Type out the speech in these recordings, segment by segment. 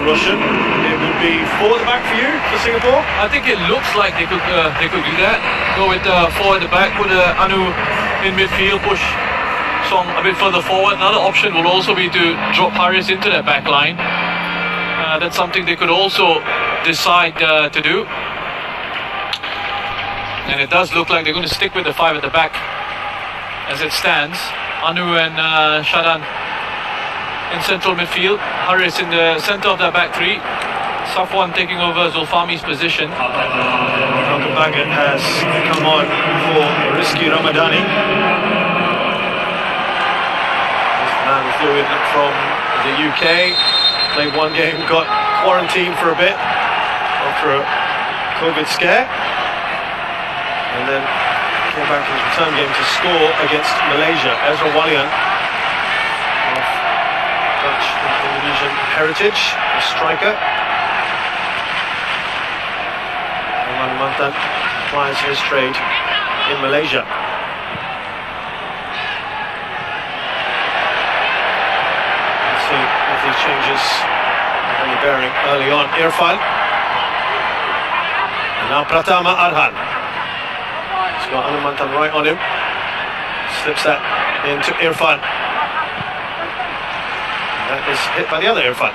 Russian, it would be 4 at the back for you, for Singapore? I think it looks like they could do that. Go with 4 at the back, put Anu in midfield, push Song a bit further forward. Another option will also be to drop Harris into that back line. That's something they could also decide to do. And it does look like they're going to stick with the 5 at the back as it stands. Anu and Shadan in central midfield. Harris in the centre of that back 3. Safwan taking over Zulfami's position. Baggett has come on for Rizky Ramadani. This man flew in from the UK, played 1 game, got quarantined for a bit after a COVID scare, and then came back in his return game to score against Malaysia. Ezra Walian, of Dutch and Indonesian heritage, a striker. Mantan applies his trade in Malaysia. Let's see if these changes have any bearing early on. Irfan. And now Pratama Arhan. He's got Mantan right on him. Slips that into Irfan. And that is hit by the other Irfan.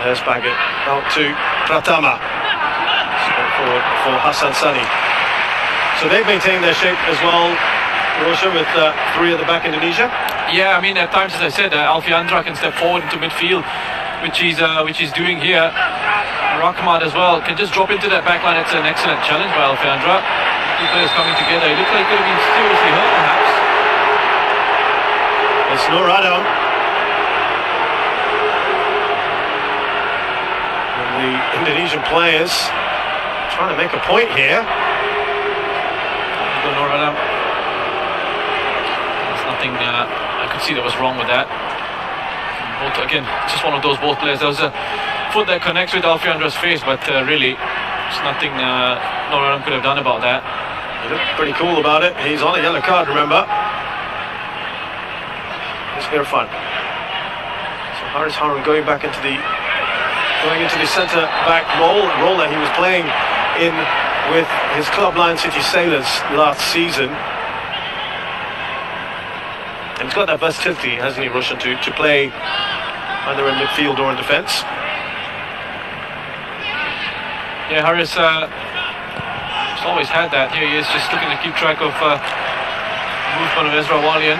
There's Baggett out to Pratama. Forward for Hassan Sani. So they've maintained their shape as well, Rosha, with 3 at the back, Indonesia. Yeah, I mean, at times, as I said, Alfiandra can step forward into midfield, which he's doing here. Rahmat as well can just drop into that back line. It's an excellent challenge by Alfiandra. 2 players coming together. It looked like it could have been seriously hurt, perhaps. It's Nur Adam. The Indonesian players trying to make a point here. There's nothing I could see that was wrong with that. Both, again, just one of those both players. There was a foot that connects with Alfiandra's face, but really, there's nothing Noradam could have done about that. He looked pretty cool about it. He's on a yellow card, remember. It's Irfan. So Haris Harun going into the centre-back role that he was playing in with his club Lion City Sailors last season. And he's got that versatility, hasn't he, Roshan, to play either in midfield or in defence. Yeah, Harris has always had that. Here he is, just looking to keep track of movement of Ezra Walian.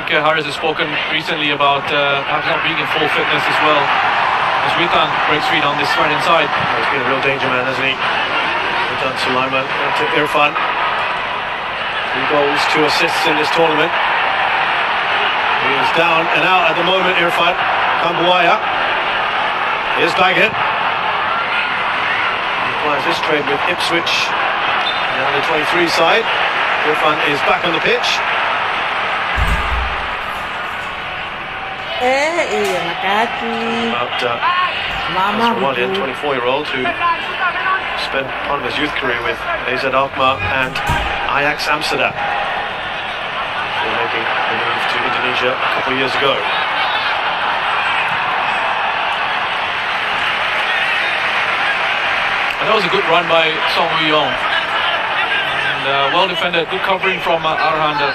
Harris has spoken recently about perhaps not being in full fitness as well. As Witan breaks free on this right hand side. He's been a real danger man, hasn't he? Witan Sulaiman to Irfan. 3 goals, 2 assists in this tournament. He is down and out at the moment, Irfan. Kambuaya. Here's Baggett. He applies his trade with Ipswich. Now the 23 side. Irfan is back on the pitch. Iya, makasih. Mama, 24-year-old who spent part of his youth career with AZ Alkmaar and Ajax Amsterdam. Before making the move to Indonesia a couple of years ago. And that was a good run by Song Woo-yong. And well defended, good covering from Arhan, the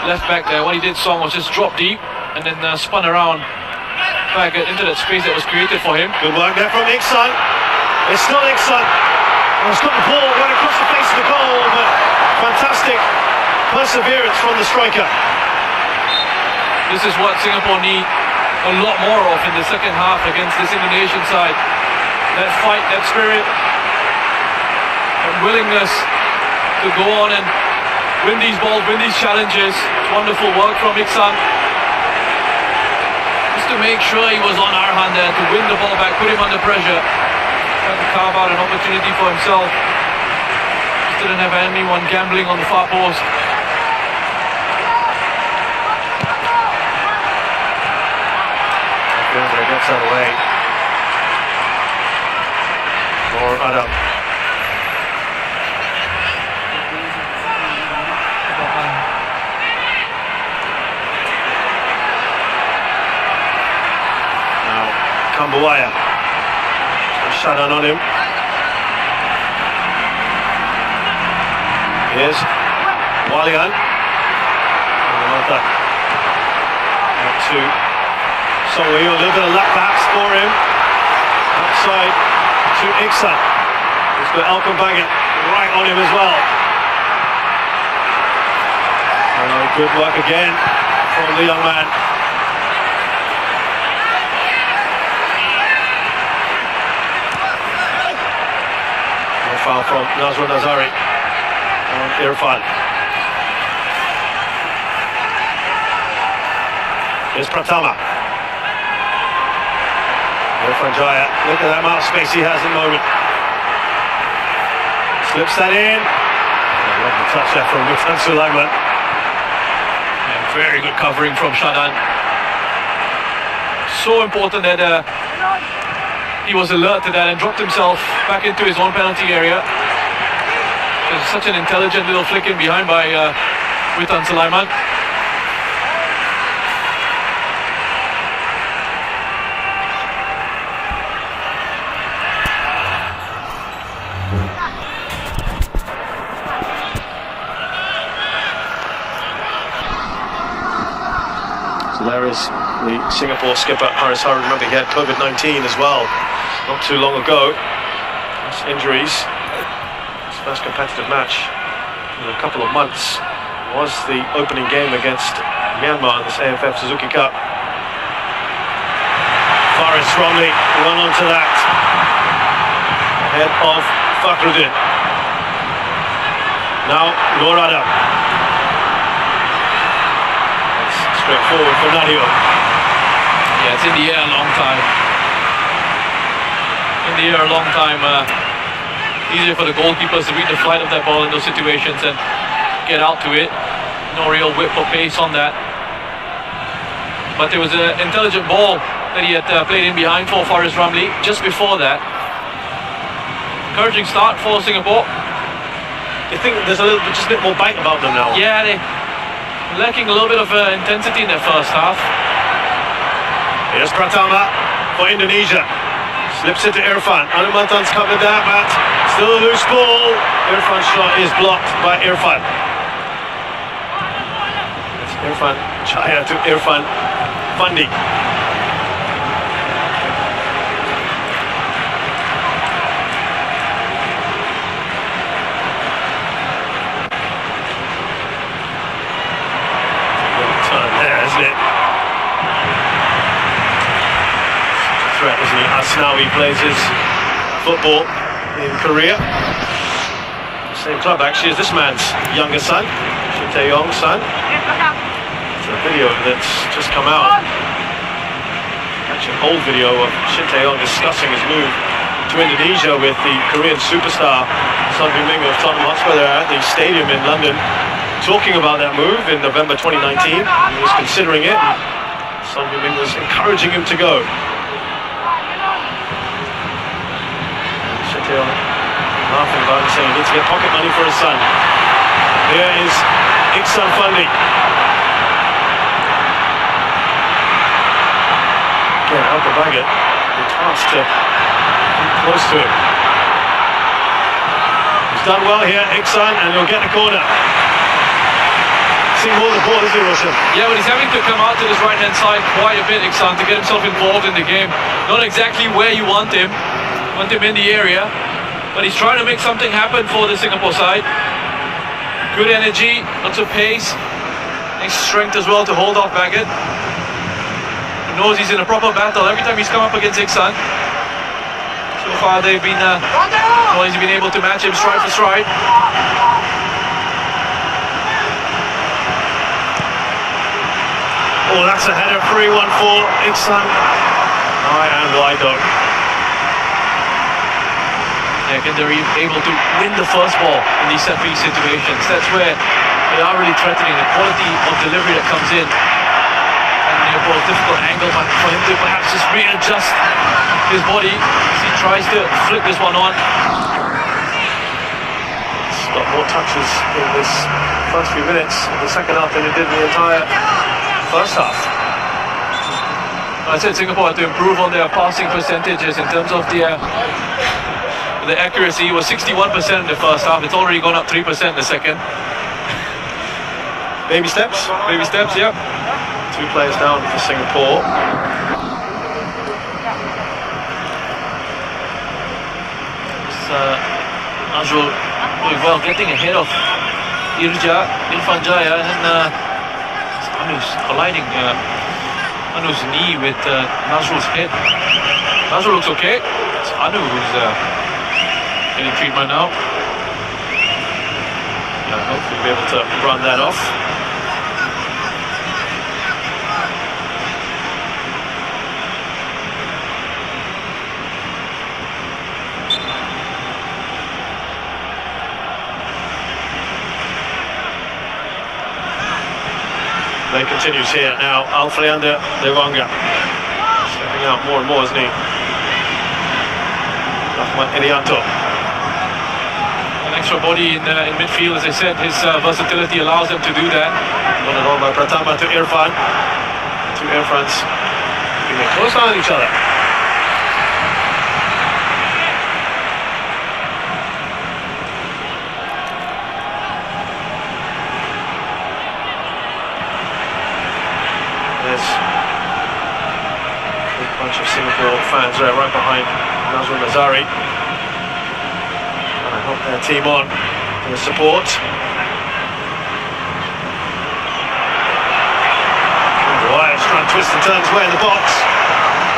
left back there. What he did, Song, was just drop deep and then spun around back into that space that was created for him. Good work there from Iksan. It's not Iksan. He's got the ball right across the face of the goal, but fantastic perseverance from the striker. This is what Singapore need a lot more of in the second half against this Indonesian side. That fight, that spirit, that willingness to go on and win these balls, win these challenges. It's wonderful work from Iksan. To make sure he was on Arhan there to win the ball back, put him under pressure, trying to carve out an opportunity for himself. Just didn't have anyone gambling on the far post. Gets out of the way. More Adam. Hambuaya. Shadan on him. Here's Walian. Up to Songwei, a little bit of luck perhaps for him. Outside to Iksan. He's got Alcombaggett right on him as well. Good work again from the young man. No foul from Nazrul Nazari on Irfan. Here's Pratama. Irfan Jaya, look at that amount of space he has at the moment. Slips that in. Lovely touch there from Mutan Sulaiman. Very good covering from Shadan. So important that he was alert to that and dropped himself back into his own penalty area. It was such an intelligent little flick in behind by Witan Sulaiman. There is the Singapore skipper, Haris Hari. Remember, he had COVID-19 as well, not too long ago. His injuries. His first competitive match in a couple of months was the opening game against Myanmar in this AFF Suzuki Cup. Faris Romney run onto that. Ahead of Fakhruddin. Now, Nur Adam. Straight forward for Nadio. Yeah, it's in the air a long time. In the air a long time. Easier for the goalkeepers to read the flight of that ball in those situations and get out to it. No real whip or pace on that. But there was an intelligent ball that he had played in behind for Faris Ramli just before that. Encouraging start for Singapore. You think there's just a bit more bite about them now? Yeah, they lacking a little bit of intensity in their first half. Here's Pratama for Indonesia. Slips it to Irfan. Anumantan's covered that, but still a loose ball. Irfan's shot is blocked by Irfan. It's Irfan Chaya to Irfan Fandi. Threat, isn't he? Asnawi plays his football in Korea. Same club actually as this man's younger son, Shin Tae-yong's son. It's a video that's just come out. Actually, an old video of Shin Tae-yong discussing his move to Indonesia with the Korean superstar Son Heung-min of Tottenham Hotspur. They're at the stadium in London talking about that move in November 2019. He was considering it. Son Heung-min was encouraging him to go. Laughing about it, saying he needs to get pocket money for his son. Here is Iksan Fandi. Again, Alcombaggett, the task to come close to him. He's done well here, Iksan, and he'll get the corner. Seeing more of the ball, isn't he, Roshan? Yeah, but he's having to come out to this right-hand side quite a bit, Iksan, to get himself involved in the game. Not exactly where you want him in the area, but he's trying to make something happen for the Singapore side. Good energy, lots of pace, nice strength as well to hold off Baggett. He knows he's in a proper battle every time he's come up against Iksan. So far they've been, he's been able to match him stride for stride. Oh, that's a header, 3-1 for Iksan. High and wide though. Yeah, again, they're able to win the first ball in these set-piece situations. That's where they are really threatening the quality of delivery that comes in. And Leopold's difficult angle for him to perhaps just readjust his body as he tries to flip this one on. It's got more touches in this first few minutes of the second half than it did in the entire first half. I said Singapore had to improve on their passing percentages in terms of the accuracy. It was 61% in the first half. It's already gone up 3% in the second. Baby steps. Baby steps, yeah. 2 players down for Singapore. Nazrul doing well, getting ahead of Irfan Jaya, and Anu's colliding Anu's knee with Nazrul's head. Nazrul looks okay. It's Anu who's getting treatment now. Hopefully be able to run that off. Play continues here now. Alfreander Lewanga stepping out more and more, isn't he? Rahmat Irianto. An extra body in midfield, as I said, his versatility allows him to do that. Run it on by Pratama to Irfan. 2 Irfans keeping a close eye on each other. There's a big bunch of Singapore fans there right behind Nazrul Mazari. And I hope their team on for the support. Wyatt's trying to twist and turn his way in the box,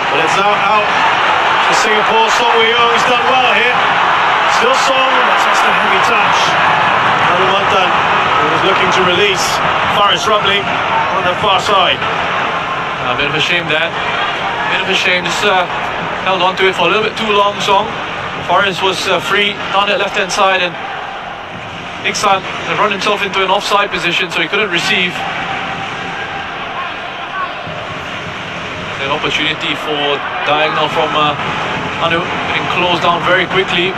but it's now out to Singapore. Song Wei-yong's done well here. Still Song, that's just a heavy touch. Anumantan, who was looking to release Faris Rumley on the far side. A bit of a shame that. Bit of a shame. Just held on to it for a little bit too long, Song. Forrest was free on that left-hand side, and Iksan had run himself into an offside position, so he couldn't receive. An opportunity for diagonal from Anu, getting closed down very quickly.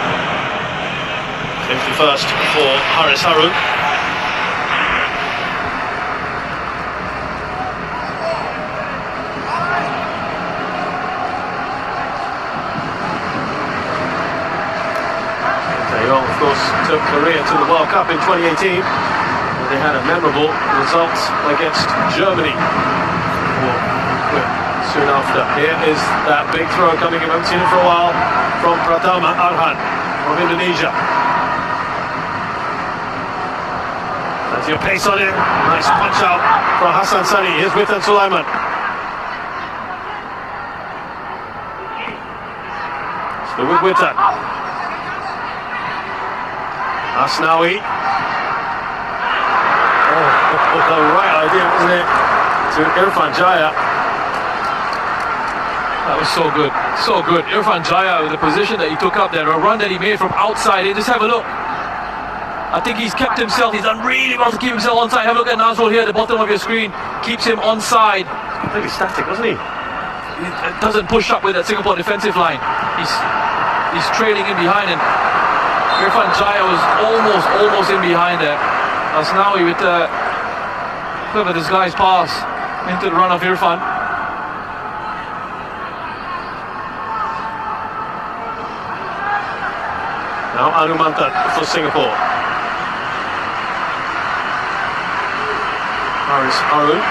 Safety first for Haris Harun. Of course, took Korea to the World Cup in 2018, where they had a memorable result against Germany. Soon after, here is that big throw coming in. I haven't seen it for a while from Pratama Arhan from Indonesia. That's your pace on it. Nice punch out from Hassan Sani. Here's Witan Sulaiman. Still with Witan. Asnawi. Oh, the right idea, wasn't it? To Irfan Jaya. That was so good, so good. Irfan Jaya, with the position that he took up there, a run that he made from outside in. Just have a look. I think he's kept himself, he's done really well to keep himself onside. Have a look at Nazrul here at the bottom of your screen. Keeps him onside. Completely static, wasn't he? He doesn't push up with that Singapore defensive line. He's trailing in behind, and Irfan Jaya was almost in behind there. Asnawi with the clever disguised pass into the run of Irfan. Now Anumantan for Singapore. Haris Harun.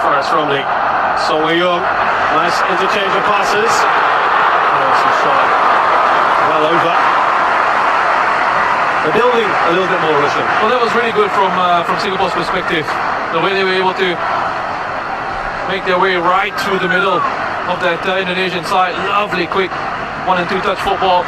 Faris Rumley. Song Wei-yong. Nice interchange of passes. Nice shot. Well over. They're building a little bit more rhythm. Well, that was really good from Singapore's perspective. The way they were able to make their way right through the middle of that Indonesian side. Lovely, quick 1 and 2 touch football.